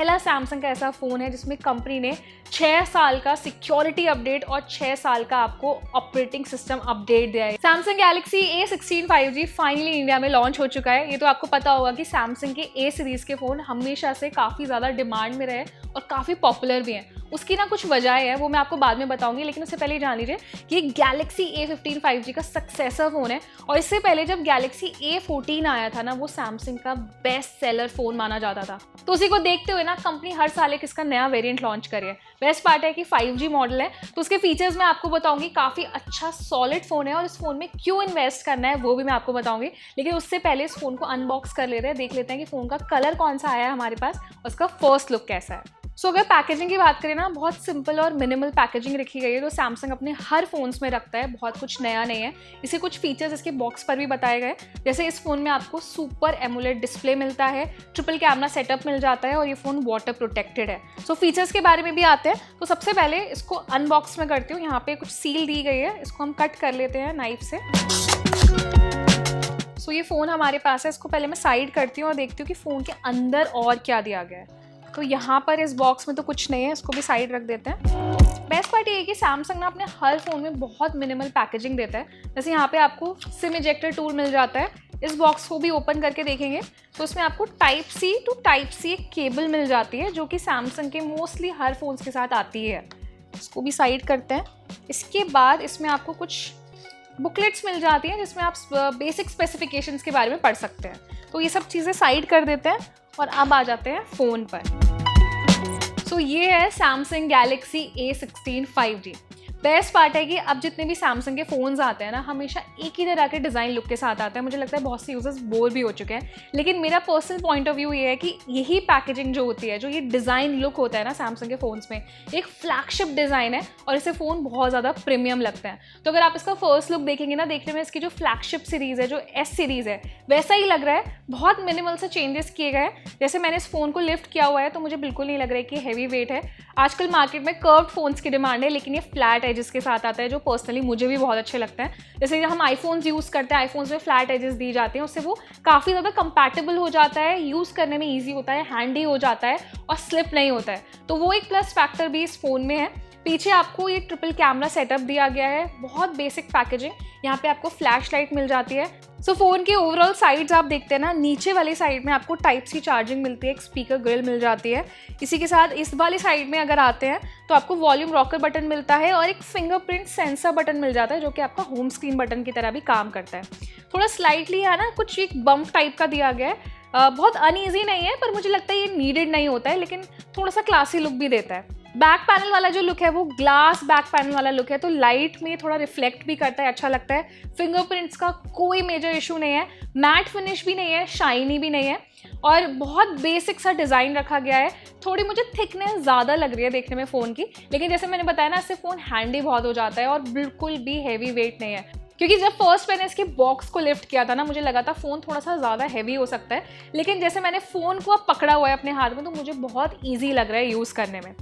पहला सैमसंग का ऐसा फ़ोन है जिसमें कंपनी ने 6 साल का सिक्योरिटी अपडेट और 6 साल का आपको ऑपरेटिंग सिस्टम अपडेट दिया है। Samsung Galaxy A16 5G finally India में लॉन्च हो चुका है। ये तो आपको पता होगा कि सैमसंग के A सीरीज़ के फ़ोन हमेशा से काफ़ी ज़्यादा डिमांड में रहे और काफ़ी पॉपुलर भी हैं। उसकी ना कुछ वजह है, वो मैं आपको बाद में बताऊंगी, लेकिन उससे पहले जान लीजिए कि ये गैलेक्सी A15 5G का सक्सेसर फ़ोन है और इससे पहले जब गैलेक्सी A14 आया था ना, वो सैमसंग का बेस्ट सेलर फ़ोन माना जाता था। तो उसी को देखते हुए ना कंपनी हर साल एक इसका नया वेरिएंट लॉन्च करे है। बेस्ट पार्ट है कि 5G मॉडल है, तो उसके फीचर्स मैं आपको बताऊंगी। काफ़ी अच्छा सॉलिड फ़ोन है और इस फ़ोन में क्यों इन्वेस्ट करना है वो भी मैं आपको बताऊंगी। लेकिन उससे पहले इस फ़ोन को अनबॉक्स कर लेते हैं, देख लेते हैं कि फ़ोन का कलर कौन सा आया है हमारे पास और उसका फर्स्ट लुक कैसा है। अगर पैकेजिंग की बात करें ना, बहुत सिंपल और मिनिमल पैकेजिंग रखी गई है जो सैमसंग अपने हर फोन्स में रखता है। बहुत कुछ नया नहीं है। इसे कुछ फीचर्स इसके बॉक्स पर भी बताए गए, जैसे इस फोन में आपको सुपर एमोलेड डिस्प्ले मिलता है, ट्रिपल कैमरा सेटअप मिल जाता है और ये फ़ोन वाटर प्रोटेक्टेड है। फीचर्स के बारे में भी आते हैं। तो सबसे पहले इसको अनबॉक्स में करती हूँ। यहाँ पे कुछ सील दी गई है, इसको हम कट कर लेते हैं नाइफ से। ये फ़ोन हमारे पास है, इसको पहले मैं साइड करती हूँ और देखती हूँ कि फ़ोन के अंदर और क्या दिया गया है। तो यहाँ पर इस बॉक्स में तो कुछ नहीं है, इसको भी साइड रख देते हैं। बेस्ट पार्ट ये है कि सैमसंग ना अपने हर फ़ोन में बहुत मिनिमल पैकेजिंग देता है। जैसे यहाँ पे आपको सिम इजेक्टर टूल मिल जाता है। इस बॉक्स को भी ओपन करके देखेंगे तो इसमें आपको type C to type C एक केबल मिल जाती है, जो कि सैमसंग के मोस्टली हर फोन्स के साथ आती है। इसको भी साइड करते हैं। इसके बाद इसमें आपको कुछ बुकलेट्स मिल जाती हैं जिसमें आप बेसिक स्पेसिफिकेशंस के बारे में पढ़ सकते हैं। तो ये सब चीज़ें साइड कर देते हैं और अब आ जाते हैं फ़ोन पर। ये है Samsung Galaxy A16 5G। Best part है कि अब जितने भी सैमसंग के फ़ोन्स आते हैं ना, हमेशा एक ही तरह के डिज़ाइन लुक के साथ आते हैं। मुझे लगता है बहुत से यूजर्स बोर भी हो चुके हैं, लेकिन मेरा पर्सनल पॉइंट ऑफ व्यू ये है कि यही पैकेजिंग जो होती है, जो ये डिज़ाइन लुक होता है ना सैमसंग के फ़ोन्स में, एक फ्लैगशिप डिज़ाइन है और इससे फ़ोन बहुत ज़्यादा प्रीमियम लगता है। तो अगर आप इसका फर्स्ट लुक देखेंगे ना, देखने में इसकी जो फ्लैगशिप सीरीज़ है, जो S सीरीज़ है, वैसा ही लग रहा है। बहुत मिनिमल से चेंजेस किए गए। जैसे मैंने इस फ़ोन को लिफ्ट किया हुआ है तो मुझे बिल्कुल नहीं लग रहा है कि हैवी वेट है। आजकल मार्केट में कर्व्ड फ़ोन्स की डिमांड है, लेकिन ये फ्लैट एजेस के साथ आता है, जो पर्सनली मुझे भी बहुत अच्छे लगते हैं। जैसे हम आईफोन्स यूज़ करते हैं, आईफोन्स में फ्लैट एजेस दी जाती हैं, उससे वो काफ़ी ज़्यादा कंपैटिबल हो जाता है, यूज़ करने में ईजी होता है, हैंडी हो जाता है और स्लिप नहीं होता है। तो वो एक प्लस फैक्टर भी इस फ़ोन में है। पीछे आपको ये ट्रिपल कैमरा सेटअप दिया गया है, बहुत बेसिक पैकेजिंग। यहाँ पे आपको फ्लैश लाइट मिल जाती है। फ़ोन के ओवरऑल साइड्स आप देखते हैं ना, नीचे वाली साइड में आपको टाइप सी चार्जिंग मिलती है, एक स्पीकर ग्रिल मिल जाती है। इसी के साथ इस वाली साइड में अगर आते हैं तो आपको वॉल्यूम रॉकर बटन मिलता है और एक फिंगरप्रिंट सेंसर बटन मिल जाता है, जो कि आपका होम स्क्रीन बटन की तरह भी काम करता है। थोड़ा स्लाइटली है ना, कुछ एक बम्प टाइप का दिया गया है। बहुत अनईजी नहीं है, पर मुझे लगता है ये नीडेड नहीं होता है, लेकिन थोड़ा सा क्लासी लुक भी देता है। बैक पैनल वाला जो लुक है वो ग्लास बैक पैनल वाला लुक है, तो लाइट में थोड़ा रिफ्लेक्ट भी करता है, अच्छा लगता है। फिंगरप्रिंट्स का कोई मेजर इशू नहीं है, मैट फिनिश भी नहीं है, शाइनी भी नहीं है और बहुत बेसिक सा डिज़ाइन रखा गया है। थोड़ी मुझे थिकनेस ज़्यादा लग रही है देखने में फ़ोन की, लेकिन जैसे मैंने बताया ना, इससे फ़ोन हैंडी बहुत हो जाता है और बिल्कुल भी हैवी वेट नहीं है। क्योंकि जब फर्स्ट मैंने इसके बॉक्स को लिफ्ट किया था ना, मुझे लगा था फ़ोन थोड़ा सा ज़्यादा हैवी हो सकता है, लेकिन जैसे मैंने फ़ोन को अब पकड़ा हुआ है अपने हाथ में, तो मुझे बहुत ईजी लग रहा है यूज़ करने में।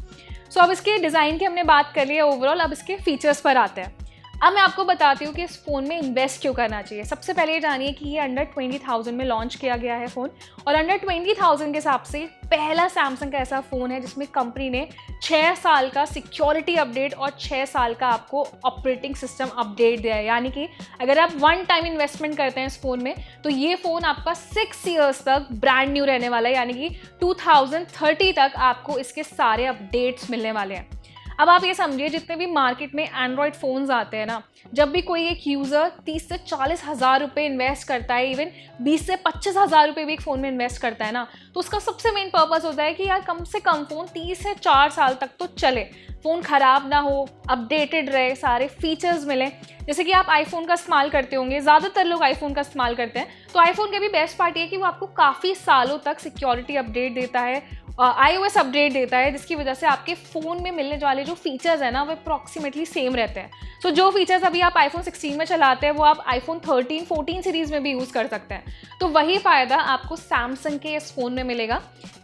अब इसके डिज़ाइन की हमने बात कर ली है ओवरऑल, अब इसके फीचर्स पर आते हैं। अब मैं आपको बताती हूँ कि इस फ़ोन में इन्वेस्ट क्यों करना चाहिए। सबसे पहले ये जानिए कि ये अंडर 20,000 में लॉन्च किया गया है फ़ोन, और अंडर 20,000 के हिसाब से पहला सैमसंग का ऐसा फ़ोन है जिसमें कंपनी ने 6 साल का सिक्योरिटी अपडेट और 6 साल का आपको ऑपरेटिंग सिस्टम अपडेट दिया है। यानी कि अगर आप वन टाइम इन्वेस्टमेंट करते हैं इस फ़ोन में, तो ये फ़ोन आपका 6 ईयर्स तक ब्रांड न्यू रहने वाला है, यानी कि 2030 तक आपको इसके सारे अपडेट्स मिलने वाले हैं। अब आप ये समझिए, जितने भी मार्केट में एंड्रॉयड फ़ोन्स आते हैं ना, जब भी कोई एक यूज़र 30 से 40 हज़ार रुपये इन्वेस्ट करता है, इवन 20 से 25 हज़ार रुपये भी एक फ़ोन में इन्वेस्ट करता है ना, तो उसका सबसे मेन पर्पस होता है कि यार कम से कम फ़ोन 30 से 4 साल तक तो चले, फ़ोन ख़राब ना हो, अपडेटेड रहे, सारे फीचर्स मिलें। जैसे कि आप आईफोन का इस्तेमाल करते होंगे, ज़्यादातर लोग आईफोन का इस्तेमाल करते हैं, तो आईफोन के भी बेस्ट पार्ट ये है कि वो आपको काफ़ी सालों तक सिक्योरिटी अपडेट देता है, iOS अपडेट देता है, जिसकी वजह से आपके फ़ोन में मिलने वाले जो फीचर्स हैं ना, वो अप्रॉक्सीमेटली सेम रहते हैं। तो जो फीचर्स अभी आप आईफोन 16 में चलाते हैं, वो आप आईफोन 13, 14 सीरीज़ में भी यूज़ कर सकते हैं। तो वही फ़ायदा आपको सैमसंग के इस फ़ोन में मिलेगा।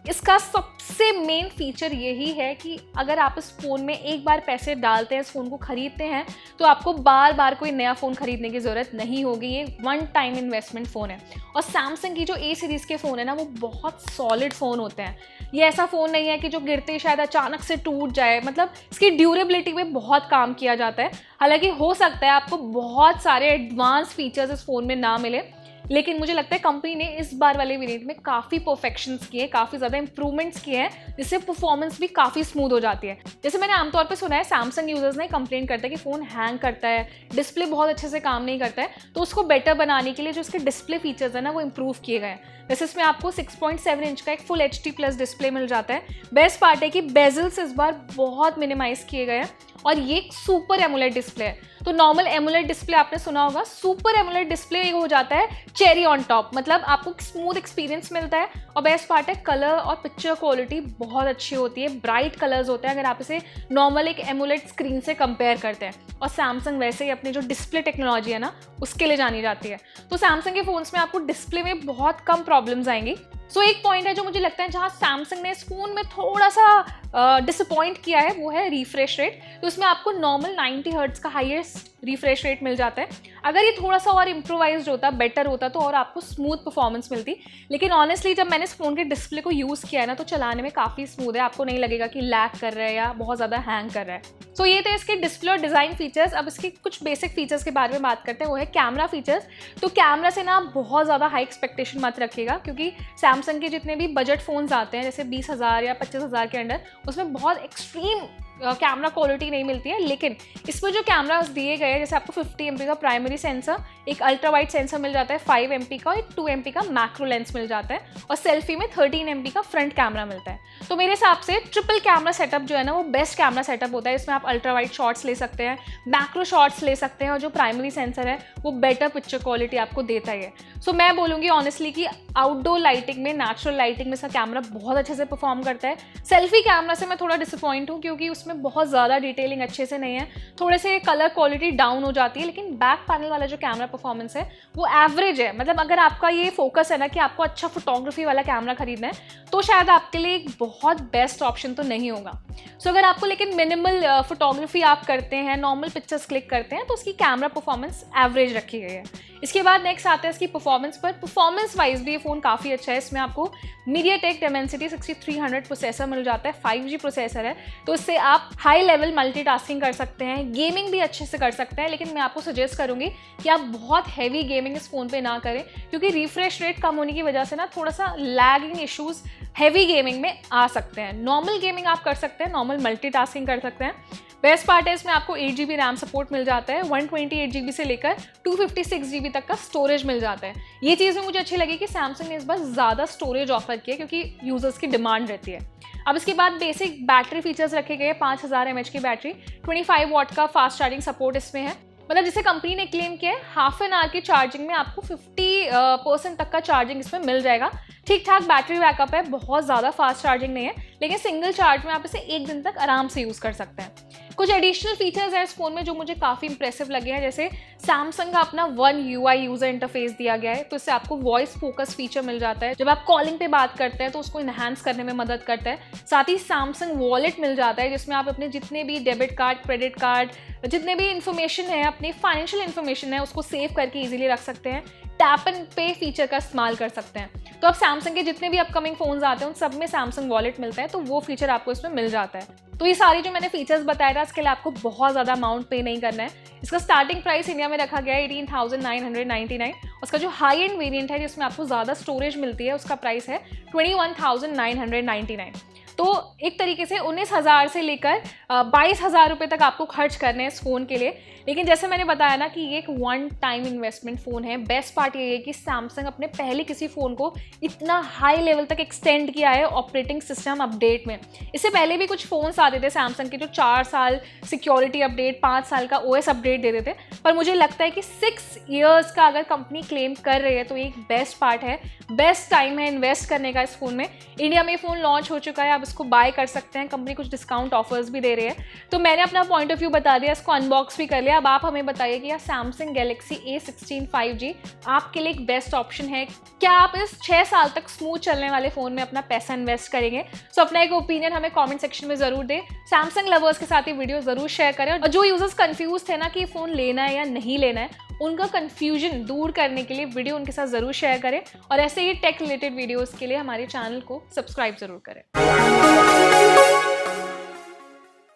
इसका सबसे मेन फीचर यही है कि अगर आप इस फ़ोन में एक बार पैसे डालते हैं, इस फ़ोन को ख़रीदते हैं, तो आपको बार बार कोई नया फ़ोन ख़रीदने की ज़रूरत नहीं होगी। ये वन टाइम इन्वेस्टमेंट फ़ोन है। और सैमसंग की जो ए सीरीज़ के फ़ोन है ना, वो बहुत सॉलिड फ़ोन होते हैं। ये ऐसा फ़ोन नहीं है कि जो गिरते ही शायद अचानक से टूट जाए, मतलब इसकी ड्यूरेबिलिटी में बहुत काम किया जाता है। हालांकि हो सकता है आपको बहुत सारे एडवांस फीचर्स इस फ़ोन में ना मिले, लेकिन मुझे लगता है कंपनी ने इस बार वाले वेरिएंट में काफ़ी परफेक्शंस किए, काफ़ी ज़्यादा इंप्रूवमेंट्स किए हैं, जिससे परफॉर्मेंस भी काफ़ी स्मूथ हो जाती है। जैसे मैंने आमतौर पे सुना है सैमसंग यूजर्स ने कंप्लेंट करते हैं कि फ़ोन हैंग करता है, डिस्प्ले बहुत अच्छे से काम नहीं करता है, तो उसको बेटर बनाने के लिए जो इसके डिस्प्ले फीचर्स है ना, वो इंप्रूव किए गए हैं। वैसे इसमें आपको 6.7 इंच का एक फुल HD+ डिस्प्ले मिल जाता है। बेस्ट पार्ट है कि बेजल्स इस बार बहुत मिनिमाइज किए गए हैं और ये एक सुपर एमोलेड डिस्प्ले है। तो नॉर्मल एमोलेड डिस्प्ले आपने सुना होगा, सुपर एमोलेड डिस्प्ले ये हो जाता है चेरी ऑन टॉप, मतलब आपको स्मूथ एक्सपीरियंस मिलता है। और बेस्ट पार्ट है कलर और पिक्चर क्वालिटी बहुत अच्छी होती है, ब्राइट कलर्स होते हैं अगर आप इसे नॉर्मल एक एमोलेड स्क्रीन से कंपेयर करते हैं। और सैमसंग वैसे ही अपनी जो डिस्प्ले टेक्नोलॉजी है ना, उसके लिए जानी जाती है। तो सैमसंग के फोन्स में आपको डिस्प्ले में बहुत कम प्रॉब्लम्स आएंगी। सो एक पॉइंट है जो मुझे लगता है जहाँ सैमसंग ने इस फोन में थोड़ा सा डिसअपॉइंट किया है, वो है रिफ्रेश रेट। तो इसमें आपको नॉर्मल 90 हर्ट्ज का हाईएस्ट रिफ्रेश रेट मिल जाता है। अगर ये थोड़ा सा और इम्प्रोवाइज्ड होता, बेटर होता, तो और आपको स्मूथ परफॉर्मेंस मिलती। लेकिन ऑनेस्टली जब मैंने इस फोन के डिस्प्ले को यूज़ किया है ना, तो चलाने में काफ़ी स्मूथ है, आपको नहीं लगेगा कि लैग कर रहा है या बहुत ज़्यादा हैंग कर रहा है। सो ये थे इसके डिस्प्ले और डिज़ाइन फीचर्स। अब इसके कुछ बेसिक फीचर्स के बारे में बात करते हैं, वो है कैमरा फीचर्स। तो कैमरा से ना आप बहुत ज़्यादा हाई एक्सपेक्टेशन मत रखिएगा, क्योंकि सैमसंग के जितने भी बजट फ़ोन्स आते हैं जैसे 20,000 या 25,000 के अंडर, उसमें बहुत एक्सट्रीम कैमरा क्वालिटी नहीं मिलती है। लेकिन इसमें जो कैमरास दिए गए हैं, जैसे आपको 50 MP का प्राइमरी सेंसर, एक अल्ट्रा वाइड सेंसर मिल जाता है 5 MP का, एक 2 MP का मैक्रो लेंस मिल जाता है, और सेल्फी में 13 MP का फ्रंट कैमरा मिलता है। तो मेरे हिसाब से ट्रिपल कैमरा सेटअप जो है ना, वो बेस्ट कैमरा सेटअप होता है। इसमें आप अल्ट्रा वाइड शॉट्स ले सकते हैं, मैक्रो शॉट्स ले सकते हैं, और जो प्राइमरी सेंसर है वो बेटर पिक्चर क्वालिटी आपको देता है। सो मैं बोलूँगी ऑनेस्टली कि आउटडोर लाइटिंग में, नेचुरल लाइटिंग में इसका कैमरा बहुत अच्छे से परफॉर्म करता है। सेल्फी कैमरा से मैं थोड़ा डिसअपॉइंट हूँ, क्योंकि उसमें बहुत ज़्यादा डिटेलिंग अच्छे से नहीं है, थोड़े से कलर क्वालिटी डाउन हो जाती है। लेकिन बैक पैनल वाला जो कैमरा परफॉर्मेंस है वो एवरेज है। मतलब अगर आपका ये फोकस है ना कि आपको अच्छा फोटोग्राफी वाला कैमरा खरीदना है, तो शायद आपके लिए एक बहुत बेस्ट ऑप्शन तो नहीं होगा। सो अगर आपको लेकिन मिनिमल फोटोग्राफी आप करते हैं, नॉर्मल पिक्चर्स क्लिक करते हैं, तो उसकी कैमरा परफॉर्मेंस एवरेज रखी गई है। इसके बाद नेक्स्ट आता है इसकी परफॉर्मेंस पर। परफॉर्मेंस वाइज भी ये फ़ोन काफ़ी अच्छा है। इसमें आपको MediaTek Dimensity 6300 प्रोसेसर मिल जाता है, 5G प्रोसेसर है, तो इससे आप हाई लेवल मल्टीटास्किंग कर सकते हैं, गेमिंग भी अच्छे से कर सकते हैं। लेकिन मैं आपको सजेस्ट करूंगी कि आप बहुत हैवी गेमिंग इस फ़ोन पे ना करें, क्योंकि रिफ्रेश रेट कम होने की वजह से ना थोड़ा सा लैगिंग इश्यूज़ हैवी गेमिंग में आ सकते हैं। नॉर्मल गेमिंग आप कर सकते हैं, नॉर्मल मल्टीटास्किंग कर सकते हैं। बेस्ट पार्ट है इसमें आपको 8GB रैम सपोर्ट मिल जाता है, 128GB से लेकर 256GB तक का स्टोरेज मिल जाता है। ये चीज़ में मुझे अच्छी लगी कि सैमसंग ने इस बार ज़्यादा स्टोरेज ऑफर किया, क्योंकि यूजर्स की डिमांड रहती है। अब इसके बाद बेसिक बैटरी फीचर्स रखे गए। 5000 mAh की बैटरी, 25 वाट का फास्ट चार्जिंग सपोर्ट इसमें है। मतलब जिसे कंपनी ने क्लेम किया है, हाफ एन आवर की चार्जिंग में आपको 50% तक का चार्जिंग इसमें मिल जाएगा। ठीक ठाक बैटरी बैकअप है, बहुत ज़्यादा फास्ट चार्जिंग नहीं है, लेकिन सिंगल चार्ज में आप इसे 1 दिन तक आराम से यूज़ कर सकते हैं। कुछ एडिशनल फीचर्स हैं इस फोन में जो मुझे काफ़ी इंप्रेसिव लगे हैं, जैसे सैमसंग का अपना One UI यूज़र इंटरफेस दिया गया है, तो इससे आपको वॉइस फोकस फीचर मिल जाता है। जब आप कॉलिंग पे बात करते हैं तो उसको इन्हांस करने में मदद करता है। साथ ही सैमसंग वॉलेट मिल जाता है, जिसमें आप अपने जितने भी डेबिट कार्ड, क्रेडिट कार्ड, जितने भी इन्फॉर्मेशन है, अपनी फाइनेंशियल इन्फॉर्मेशन है, उसको सेव करके ईजिली रख सकते हैं। टैप एंड पे फीचर का इस्तेमाल कर सकते हैं। तो अब सैमसंग के जितने भी अपकमिंग फोन्स आते हैं उन सब में सैमसंग वॉलेट मिलता है, तो वो फीचर आपको इसमें मिल जाता है। तो ये सारी जो मैंने फीचर्स बताया था, इसके लिए आपको बहुत ज़्यादा अमाउंट पे नहीं करना है। इसका स्टार्टिंग प्राइस इंडिया में रखा गया है 18,999। उसका जो हाई एंड वेरिएंट है जिसमें आपको ज़्यादा स्टोरेज मिलती है, उसका प्राइस है 21,999। तो एक तरीके से 19,000 से लेकर 22,000 रुपये तक आपको खर्च करने हैं इस फ़ोन के लिए। लेकिन जैसे मैंने बताया ना कि ये एक वन टाइम इन्वेस्टमेंट फ़ोन है। बेस्ट पार्ट ये है कि सैमसंग अपने पहले किसी फ़ोन को इतना हाई लेवल तक एक्सटेंड किया है ऑपरेटिंग सिस्टम अपडेट में। इससे पहले भी कुछ फ़ोन्स आते थे सैमसंग के जो 4 साल सिक्योरिटी अपडेट, 5 साल का OS अपडेट देते थे, पर मुझे लगता है कि 6 ईयर्स का अगर कंपनी क्लेम कर रही है तो ये एक बेस्ट पार्ट है, बेस्ट टाइम है इन्वेस्ट करने का इस फ़ोन में। इंडिया में फ़ोन लॉन्च हो चुका है, अब इसको बाय कर सकते हैं, कंपनी कुछ डिस्काउंट ऑफर्स भी दे रही है। तो मैंने अपना पॉइंट ऑफ व्यू बता दिया, इसको अनबॉक्स भी कर लिया। अब आप हमें बताइए कि यार सैमसंग गैलेक्सी A16 5G आपके लिए एक बेस्ट ऑप्शन है? क्या आप इस 6 साल तक स्मूथ चलने वाले फ़ोन में अपना पैसा इन्वेस्ट करेंगे? सो अपना एक ओपिनियन हमें कॉमेंट सेक्शन में ज़रूर दें। सैमसंग लवर्स के साथ ये वीडियो ज़रूर शेयर करें, और जो यूजर्स कंफ्यूज थे ना कि फ़ोन लेना है या नहीं लेना है, उनका कंफ्यूजन दूर करने के लिए वीडियो उनके साथ ज़रूर शेयर करें, और ऐसे ही टेक रिलेटेड वीडियोस के लिए हमारे चैनल को सब्सक्राइब ज़रूर करें।